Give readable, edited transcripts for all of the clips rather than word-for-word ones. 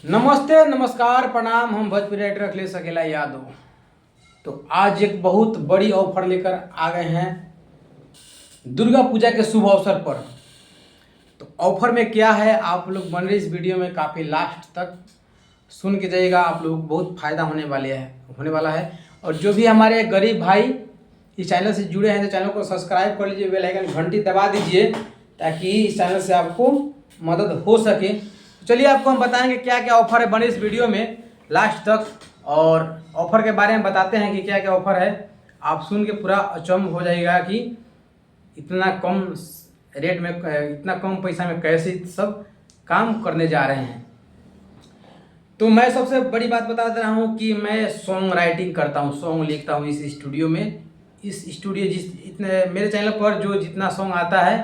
नमस्ते, नमस्कार, प्रणाम। हम भोजपुरी राइटर अखिलेश अकेला यादव। तो आज एक बहुत बड़ी ऑफर लेकर आ गए हैं दुर्गा पूजा के शुभ अवसर पर। तो ऑफर में क्या है, आप लोग बन रहे इस वीडियो में काफ़ी लास्ट तक सुन के जाइएगा। आप लोग बहुत फ़ायदा होने वाला है। और जो भी हमारे गरीब भाई इस चैनल से जुड़े हैं तो चैनल को सब्सक्राइब कर लीजिए, बेल आइकन घंटी दबा दीजिए ताकि इस चैनल से आपको मदद हो सके। तो चलिए आपको हम बताएंगे क्या क्या ऑफर है, बने इस वीडियो में लास्ट तक। और ऑफर के बारे में बताते हैं कि क्या क्या ऑफर है। आप सुन के पूरा अचंभ हो जाएगा कि इतना कम रेट में, इतना कम पैसा में कैसे सब काम करने जा रहे हैं। तो मैं सबसे बड़ी बात बता दे रहा हूँ कि मैं सॉन्ग राइटिंग करता हूँ, सॉन्ग लिखता हूँ इस स्टूडियो में। इस स्टूडियो इतने मेरे चैनल पर जो जितना सॉन्ग आता है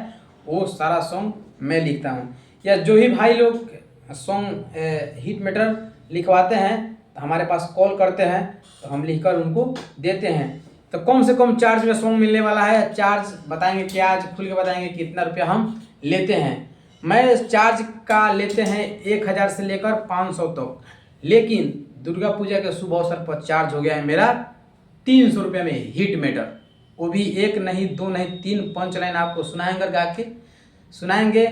वो सारा सॉन्ग मैं लिखता हूँ। या जो भी भाई लोग सॉन्ग हिट मैटर लिखवाते हैं तो हमारे पास कॉल करते हैं, तो हम लिखकर उनको देते हैं। तो कम से कम चार्ज में सॉन्ग मिलने वाला है। चार्ज बताएंगे क्या, आज खुल के बताएंगे कितना रुपया हम लेते हैं। मैं चार्ज का लेते हैं 1000 से लेकर 500 तक, लेकिन दुर्गा पूजा के शुभ अवसर पर चार्ज हो गया है मेरा 300 रुपये में हिट मैटर। वो भी एक नहीं, दो नहीं, 3 पंच लाइन आपको सुनाएंगे, गा के सुनाएंगे,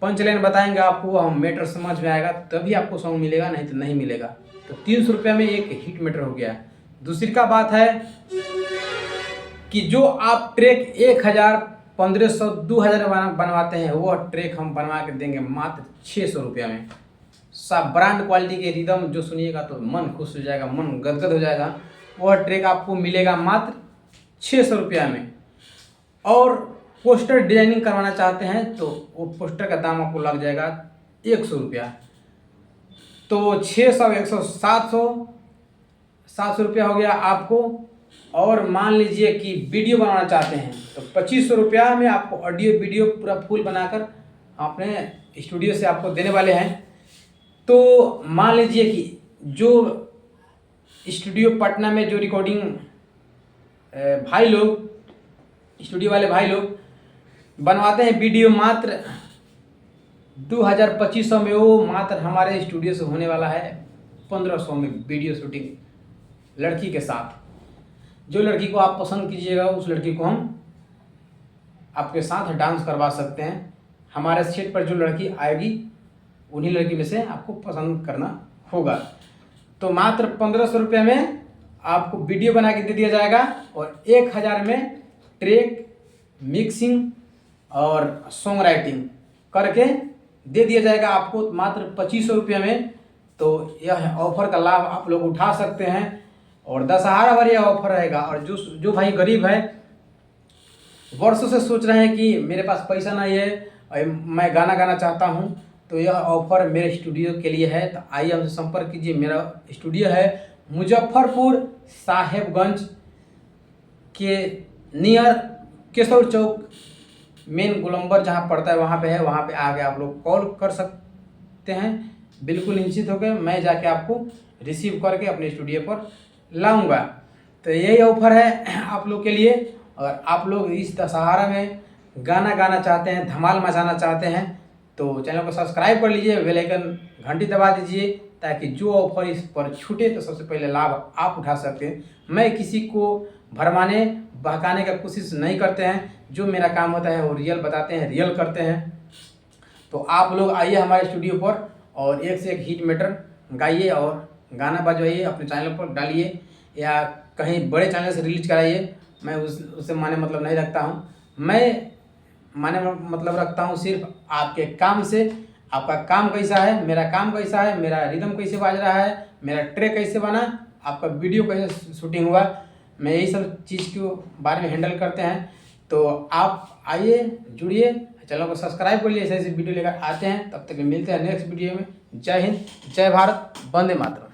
पंच लाइन बताएंगे आपको, हम मैटर समझ में आएगा तभी आपको सॉन्ग मिलेगा, नहीं तो नहीं मिलेगा। तो 300 रुपये में एक हिट मैटर हो गया। दूसरी का बात है कि जो आप ट्रैक 1000, 1500, 2000 बनवाते हैं, वो ट्रैक हम बनवा के देंगे मात्र 600 रुपये में। सब ब्रांड क्वालिटी के रिदम जो सुनिएगा तो मन खुश हो जाएगा, मन गदगद हो जाएगा। वह ट्रैक आपको मिलेगा मात्र 600 रुपया में। और पोस्टर डिजाइनिंग करवाना चाहते हैं तो वो पोस्टर का दाम आपको लग जाएगा 100 रुपया। तो 600, 100, 700 रुपया हो गया आपको। और मान लीजिए कि वीडियो बनाना चाहते हैं तो 2500 रुपया में आपको ऑडियो वीडियो पूरा फुल बनाकर अपने स्टूडियो से आपको देने वाले हैं। तो मान लीजिए कि जो स्टूडियो पटना में जो रिकॉर्डिंग भाई लोग, स्टूडियो वाले भाई लोग बनवाते हैं वीडियो मात्र 2000-2500 में, वो मात्र हमारे स्टूडियो से होने वाला है 1500 में वीडियो शूटिंग लड़की के साथ। जो लड़की को आप पसंद कीजिएगा उस लड़की को हम आपके साथ डांस करवा सकते हैं। हमारे सेट पर जो लड़की आएगी उन्हीं लड़की में से आपको पसंद करना होगा। तो मात्र 1500 रुपये में आपको वीडियो बना के दे दिया जाएगा और 1000 में ट्रैक, मिक्सिंग और सॉन्ग राइटिंग करके दे दिया जाएगा आपको मात्र 2500 रुपये में। तो यह ऑफर का लाभ आप लोग उठा सकते हैं और दशहरा भर यह ऑफर रहेगा। और जो भाई गरीब है, वर्षों से सोच रहे हैं कि मेरे पास पैसा नहीं है और मैं गाना गाना चाहता हूं, तो यह ऑफर मेरे स्टूडियो के लिए है। तो आइए हमसे संपर्क कीजिए। मेरा स्टूडियो है मुजफ्फरपुर साहेबगंज के नियर केशव चौक, मेन गोलंबर जहाँ पड़ता है वहाँ पे है। वहाँ पे आके आप लोग कॉल कर सकते हैं, बिल्कुल निश्चित होकर मैं जाके आपको रिसीव करके अपने स्टूडियो पर लाऊंगा। तो यही ऑफर है आप लोग के लिए। और आप लोग इस दशहरा में गाना गाना चाहते हैं, धमाल मचाना चाहते हैं तो चैनल को सब्सक्राइब कर लीजिए, बेल आइकन घंटी दबा दीजिए ताकि जो ऑफर इस पर छूटे तो सबसे पहले लाभ आप उठा सकते हैं। मैं किसी को भरमाने बहकाने का कोशिश नहीं करते हैं, जो मेरा काम होता है वो रियल बताते हैं, रियल करते हैं। तो आप लोग आइए हमारे स्टूडियो पर और एक से एक हिट मैटर गाइए और गाना बजवाइए, अपने चैनल पर डालिए या कहीं बड़े चैनल से रिलीज कराइए। मैं उससे माने मतलब नहीं रखता हूँ, मैं माने मतलब रखता हूँ सिर्फ आपके काम से। आपका काम कैसा है, मेरा काम कैसा है, मेरा रिदम कैसे बाज रहा है, मेरा ट्रैक कैसे बना, आपका वीडियो कैसे शूटिंग हुआ, मैं यही सब चीज़ के बारे में हैंडल करते हैं। तो आप आइए, जुड़िए, चैनल को सब्सक्राइब कर लिए, ऐसे ऐसे वीडियो लेकर आते हैं। तब तक मिलते हैं नेक्स्ट वीडियो में। जय हिंद, जय भारत, वंदे मातरम।